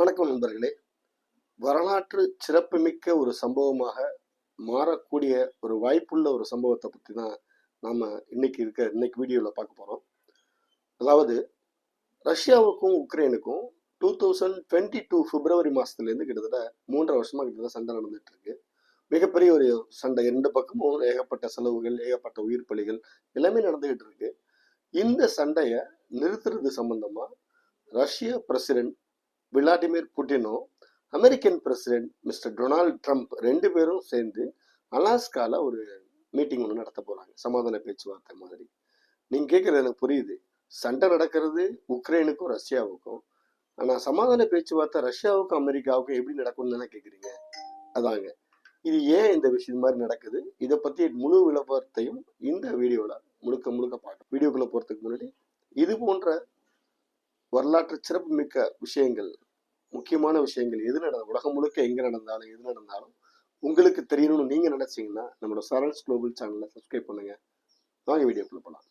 வணக்கம் நண்பர்களே. வரலாற்று சிறப்புமிக்க ஒரு சம்பவமாக மாறக்கூடிய ஒரு வாய்ப்புள்ள ஒரு சம்பவத்தை பற்றி தான் நாம் இன்னைக்கு வீடியோவில் பார்க்க போகிறோம். அதாவது ரஷ்யாவுக்கும் உக்ரைனுக்கும் 2022 பிப்ரவரி மாதத்துலேருந்து கிட்டத்தட்ட 3.5 வருஷமாக கிட்டத்தட்ட சண்டை நடந்துட்டு இருக்கு. மிகப்பெரிய ஒரு சண்டை, 2 பக்கமும் ஏகப்பட்ட செலவுகள், ஏகப்பட்ட உயிர் பலிகள் எல்லாமே நடந்துகிட்டு இருக்கு. இந்த சண்டையை நிறுத்துறது சம்பந்தமா ரஷ்ய பிரசிடென்ட் விளாடிமிர் புட்டினும் American president mister Donald Trump 2 பேரும் சேர்ந்து அலாஸ்கால ஒரு மீட்டிங் ஒன்று நடத்த போறாங்க, சமாதான பேச்சுவார்த்தை மாதிரி. நீங்க கேட்கறது எனக்கு புரியுது, சண்டை நடக்கிறது உக்ரைனுக்கும் ரஷ்யாவுக்கும். ஆனா சமாதான பேச்சுவார்த்தை ரஷ்யாவுக்கும் அமெரிக்காவுக்கும் எப்படி நடக்கும்னு தானே கேக்குறீங்க. அதாங்க இது ஏன் இந்த விஷயம் மாதிரி நடக்குது, இதை பத்தி முழு விளம்பரத்தையும் இந்த வீடியோல முழுக்க பார்க்கணும். வீடியோக்குள்ள போறதுக்கு முன்னாடி இது போன்ற வரலாற்று சிறப்பு மிக்க விஷயங்கள், முக்கியமான விஷயங்கள் உலகம் முழுக்க எங்க நடந்தாலும் எது நடந்தாலும் உங்களுக்கு தெரியணும்னு நீங்க நினைச்சீங்கன்னா நம்மளோட சரண்ஸ் குளோபல் சேனலை சப்ஸ்கிரைப் பண்ணுங்க. வாங்க வீடியோக்குள்ள போலாம்.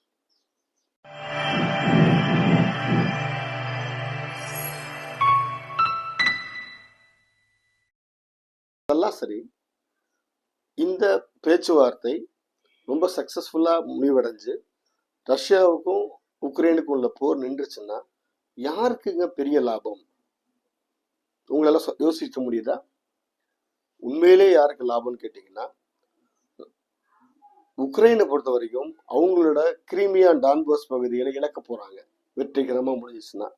அதெல்லாம் சரி, இந்த பேச்சுவார்த்தை ரொம்ப சக்சஸ்ஃபுல்லா முடிவடைஞ்சு ரஷ்யாவுக்கும் உக்ரைனுக்கும் உள்ள போர் நின்றுச்சுன்னா யாருக்குங்க பெரிய லாபம்? உங்களால யோசிக்க முடியுதா? உண்மையிலே யாருக்கு லாபம்னு கேட்டீங்கன்னா, உக்ரைனை பொறுத்த வரைக்கும் அவங்களோட கிரீமியா டான்போஸ் பகுதிகளை இழக்க போறாங்க வெற்றிகரமா முடிஞ்சிச்சுன்னா.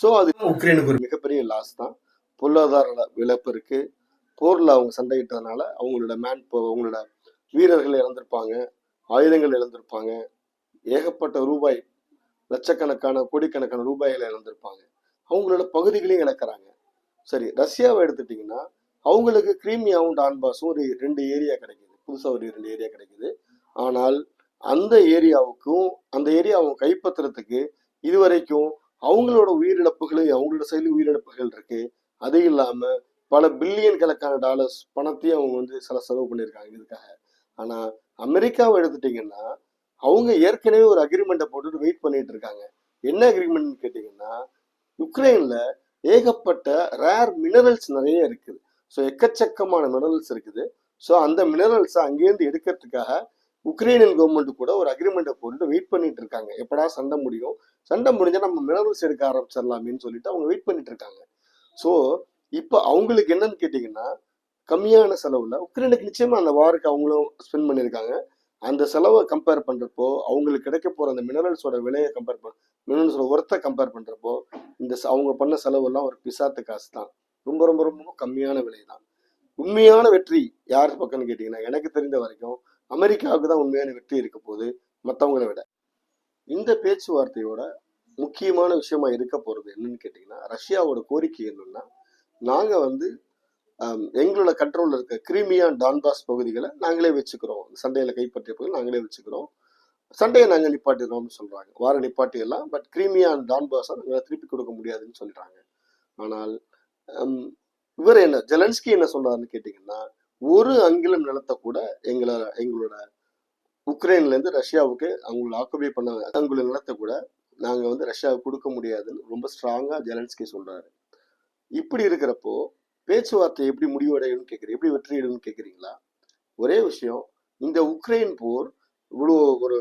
ஸோ அது உக்ரைனுக்கு ஒரு மிகப்பெரிய லாஸ் தான். பொருளாதார இழப்பு இருக்கு. போர்ல அவங்க சண்டையிட்டதுனால அவங்களோட வீரர்கள் இழந்திருப்பாங்க, ஆயுதங்கள் இழந்திருப்பாங்க, ஏகப்பட்ட ரூபாய், லட்சக்கணக்கான கோடிக்கணக்கான ரூபாய்களை இழந்திருப்பாங்க, அவங்களோட பகுதிகளையும் இழக்கிறாங்க. சரி, ரஷ்யாவை எடுத்துட்டீங்கன்னா அவங்களுக்கு கிரீமியாவும் டான்பாஸும் ஒரு 2 ஏரியா கிடைக்குது, புதுசா ஒரு 2 ஏரியா கிடைக்குது. ஆனால் அந்த ஏரியாவை கைப்பற்றுறதுக்கு இதுவரைக்கும் அவங்களோட அவங்களோட செயல் உயிரிழப்புகள் இருக்கு. அது இல்லாம பல பில்லியன் கணக்கான டாலர்ஸ் பணத்தையும் அவங்க செலவு பண்ணியிருக்காங்க இதுக்காக. ஆனா அமெரிக்காவை எடுத்துட்டீங்கன்னா அவங்க ஏற்கனவே ஒரு அக்ரிமெண்ட்டை போட்டுட்டு வெயிட் பண்ணிட்டு இருக்காங்க. என்ன அக்ரிமெண்ட் கேட்டீங்கன்னா, யுக்ரைன்ல ஏகப்பட்ட ரேர் மினரல்ஸ் நிறைய இருக்குது. ஸோ எக்கச்சக்கமான மினரல்ஸ் இருக்குது. ஸோ அந்த மினரல்ஸை அங்கேருந்து எடுக்கிறதுக்காக உக்ரைனியன் கவர்மெண்ட் கூட ஒரு அக்ரிமெண்ட்டை போட்டு வெயிட் பண்ணிட்டு இருக்காங்க. எப்படா சண்டை முடியும், சண்டை முடிஞ்சா நம்ம மினரல்ஸ் எடுக்க ஆரம்பிச்சிடலாமேன்னு சொல்லிட்டு அவங்க வெயிட் பண்ணிட்டு இருக்காங்க. ஸோ இப்போ அவங்களுக்கு என்னன்னு கேட்டீங்கன்னா, கம்மியான செலவுல உக்ரைனுக்கு நிச்சயமா அந்த வாருக்கு அவங்களும் ஸ்பெண்ட் பண்ணியிருக்காங்க. அந்த செலவை கம்பேர் பண்றப்போ, அவங்களுக்கு கிடைக்க போற அந்த மினரல்ஸோட விலையை மினரல்ஸோட ஒர்த்தை கம்பேர் பண்றப்போ, அவங்க பண்ண செலவு எல்லாம் ஒரு பிசாத்து காசு தான். ரொம்ப ரொம்ப ரொம்ப கம்மியான விலை தான். உண்மையான வெற்றி யார் பக்கம்னு கேட்டீங்கன்னா, எனக்கு தெரிந்த வரைக்கும் அமெரிக்காவுக்கு தான் உண்மையான வெற்றி இருக்க போகுது மற்றவங்களை விட. இந்த பேச்சுவார்த்தையோட முக்கியமான விஷயமா இருக்க போறது என்னன்னு கேட்டீங்கன்னா, ரஷ்யாவோட கோரிக்கை என்னன்னா, நாங்க எங்களோட கண்ட்ரோல்ல இருக்க கிரீமியா டான்பாஸ் பகுதிகளை நாங்களே வச்சுக்கிறோம், சண்டையில கைப்பற்றிய பகுதிகள் நாங்களே வச்சுக்கிறோம், சண்டையை நாங்கள் நிப்பாட்டிடுறோம்னு சொல்றாங்க. வார நிப்பாட்டிடலாம், பட் கிரீமியா டான்பாஸை நாங்கள் திருப்பி கொடுக்க முடியாதுன்னு சொல்றாங்க. ஆனால் ஜெலன்ஸ்கி என்ன சொல்றாருன்னு கேட்டீங்கன்னா, ஒரு அங்கிலம் நிலத்தை கூட எங்களோட உக்ரைன்ல இருந்து ரஷ்யாவுக்கு அவங்கள ஆக்குபை பண்ண அங்குல நிலத்தை கூட நாங்க ரஷ்யாவுக்கு கொடுக்க முடியாதுன்னு ரொம்ப ஸ்ட்ராங்கா ஜெலன்ஸ்கி சொல்றாரு. இப்படி இருக்கிறப்போ பேச்சுவார்த்தை எப்படி முடிவடையும்னு கேட்குறீங்க, எப்படி வெற்றியிடும்னு கேட்குறீங்களா? ஒரே விஷயம், இந்த உக்ரைன் போர் இவ்வளோ ஒரு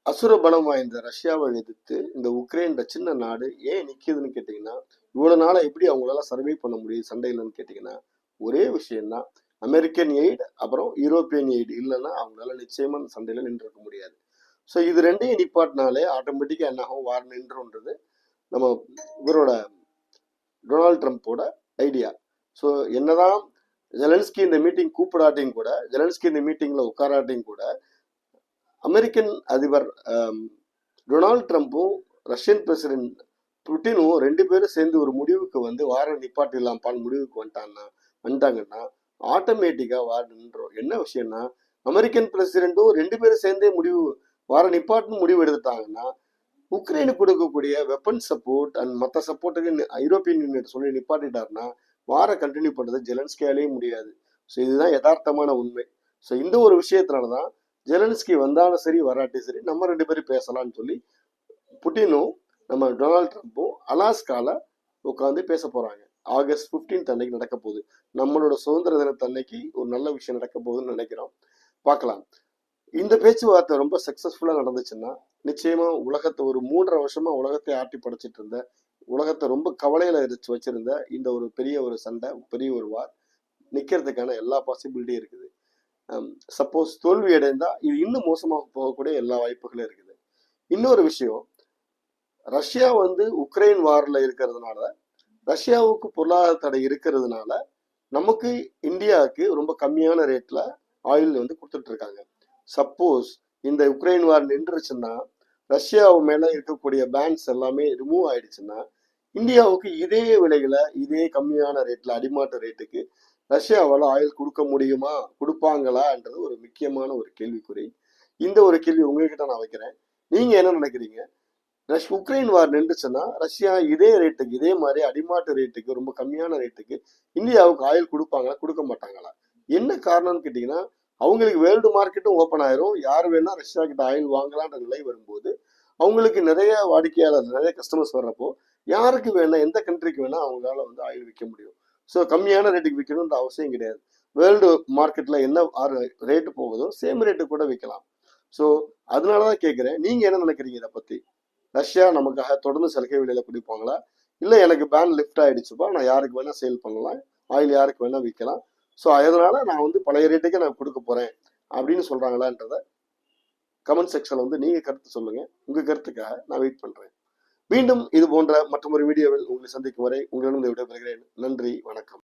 அசுர பலம் வாய்ந்த ரஷ்யாவை எதிர்த்து இந்த உக்ரைன் சின்ன நாடு ஏன் நிற்கிதுன்னு கேட்டிங்கன்னா, இவ்வளோ நாளா எப்படி அவங்களால சர்வை பண்ண முடியும் சண்டையிலன்னு கேட்டிங்கன்னா, ஒரே விஷயம்தான், அமெரிக்கன் எய்டு அப்புறம் யூரோப்பியன் எய்டு இல்லைன்னா அவங்களால நிச்சயமா அந்த சண்டையில நின்றுக்க முடியாது. ஸோ இது ரெண்டையும் நிப்பாட்டினாலே ஆட்டோமேட்டிக்காக என்ன ஆகும், வார் நின்றுன்றது நம்ம இவரோட டொனால்ட் ட்ரம்ப்போட ஐடியா. ஸோ என்னதான் ஜெலன்ஸ்கி இந்த மீட்டிங் கூப்பிடாட்டியும் கூட, ஜெலன்ஸ்கி இந்த மீட்டிங்ல உட்காராட்டியும் கூட, அமெரிக்கன் அதிபர் டொனால்ட் ட்ரம்ப்பும் ரஷ்யன் பிரசிடென்ட் புட்டினும் 2 பேரும் சேர்ந்து ஒரு முடிவுக்கு வாரம் நிப்பாட்டிடலாம்பான்னு முடிவுக்கு வந்துட்டாங்கன்னா ஆட்டோமேட்டிக்கா வார் நின்றோம். என்ன விஷயம்னா, அமெரிக்கன் பிரசிடென்ட்டும் 2 பேரும் சேர்ந்தே வாரம் நிப்பாட்டுன்னு முடிவு எடுத்துட்டாங்கன்னா, உக்ரைனுக்கு கொடுக்கக்கூடிய வெப்பன் சப்போர்ட் அண்ட் மற்ற சப்போர்ட்டுக்கு ஐரோப்பியன் யூனியன் சொல்லி நிப்பாட்டிட்டாருன்னா வார கண்டினியூ பண்றது ஜெலன்ஸ்கியாலே முடியாது. ஸோ இதுதான் யதார்த்தமான உண்மை. ஸோ இந்த ஒரு விஷயத்தினாலதான் ஜெலன்ஸ்கி வந்தாலும் சரி வராட்டி சரி நம்ம 2 பேரும் பேசலாம்னு சொல்லி புட்டினும் நம்ம டொனால்ட் ட்ரம்ப்பும் அலாஸ்கால உட்காந்து பேச போறாங்க. ஆகஸ்ட் 15 அன்னைக்கு நடக்க போகுது. நம்மளோட சுதந்திர தினத்தன்னைக்கு ஒரு நல்ல விஷயம் நடக்க போகுதுன்னு நினைக்கிறோம். பார்க்கலாம். இந்த பேச்சுவார்த்தை ரொம்ப சக்சஸ்ஃபுல்லா நடந்துச்சுன்னா நிச்சயமா உலகத்தை ஒரு 3.5 வருஷமா உலகத்தை ஆட்டி படைச்சிட்டு இருந்த, உலகத்தை ரொம்ப கவலையில வச்சிருந்த இந்த ஒரு பெரிய ஒரு சண்டை, பெரிய ஒரு வார் நிக்கிறதுக்கான எல்லா பாசிபிலிட்டியும் இருக்குது. சப்போஸ் தோல்வி அடைந்தா இது இன்னும் மோசமாக போகக்கூடிய எல்லா வாய்ப்புகளும் இருக்குது. இன்னொரு விஷயம், ரஷ்யா உக்ரைன் வார்ல இருக்கிறதுனால, ரஷ்யாவுக்கு பொருளாதார தடை இருக்கிறதுனால நமக்கு இந்தியாவுக்கு ரொம்ப கம்மியான ரேட்ல ஆயில் கொடுத்துட்டு இருக்காங்க. சப்போஸ் இந்த உக்ரைன் வார் நின்றுச்சுன்னா, ரஷ்யாவு மேல இருக்கக்கூடிய பேன்ஸ் எல்லாமே ரிமூவ் ஆயிடுச்சுன்னா, இந்தியாவுக்கு இதே விலைகளை இதே கம்மியான ரேட்ல அடிமாட்ட ரேட்டுக்கு ரஷ்யாவால் ஆயில் கொடுக்க முடியுமா, கொடுப்பாங்களான்றது ஒரு முக்கியமான ஒரு கேள்விக்குறி. இந்த ஒரு கேள்வி உங்ககிட்ட நான் வைக்கிறேன். நீங்க என்ன நினைக்கிறீங்க? உக்ரைன் வார் நின்றுச்சுன்னா ரஷ்யா இதே ரேட்டுக்கு, இதே மாதிரி அடிமாட்டு ரேட்டுக்கு, ரொம்ப கம்மியான ரேட்டுக்கு இந்தியாவுக்கு ஆயில் கொடுப்பாங்களா, கொடுக்க மாட்டாங்களா? என்ன காரணம்னு கேட்டீங்கன்னா, அவங்களுக்கு வேர்ல்டு மார்க்கெட்டும் ஓப்பன் ஆயிரும். யார் வேணா ரஷ்யா கிட்ட ஆயில் வாங்கலான்ற நிலை வரும்போது அவங்களுக்கு நிறைய வாடிக்கையாளர், நிறைய கஸ்டமர்ஸ் வர்றப்போ யாருக்கு வேணா, எந்த கண்ட்ரிக்கு வேணா அவங்களால ஆயில் விற்க முடியும். ஸோ கம்மியான ரேட்டுக்கு விற்கணுன்ற அவசியம் கிடையாது. வேர்ல்டு மார்க்கெட்ல என்ன ரேட்டு போகுதோ சேம் ரேட்டு கூட விற்கலாம். ஸோ அதனாலதான் கேட்கிறேன், நீங்க என்ன நினைக்கிறீங்க இதை பத்தி? ரஷ்யா நமக்காக தொடர்ந்து சலுகை விலையில குடிப்பாங்களா, இல்ல எனக்கு பேன் லிஃப்ட் ஆயிடுச்சுப்பா, நான் யாருக்கு வேணா சேல் பண்ணலாம், ஆயில் யாருக்கு வேணா விற்கலாம், ஸோ அதனால நான் பழைய ரேட்டுக்கே நான் கொடுக்க போறேன் அப்படின்னு சொல்றாங்களான்றத கமெண்ட் செக்ஷன்ல நீங்க கருத்து சொல்லுங்க. உங்க கருத்துக்காக நான் வெயிட் பண்றேன். மீண்டும் இது போன்ற மற்றொரு வீடியோவில் உங்களை சந்திக்கும் வரை உங்களிடம் விடைபெறுகிறேன். நன்றி, வணக்கம்.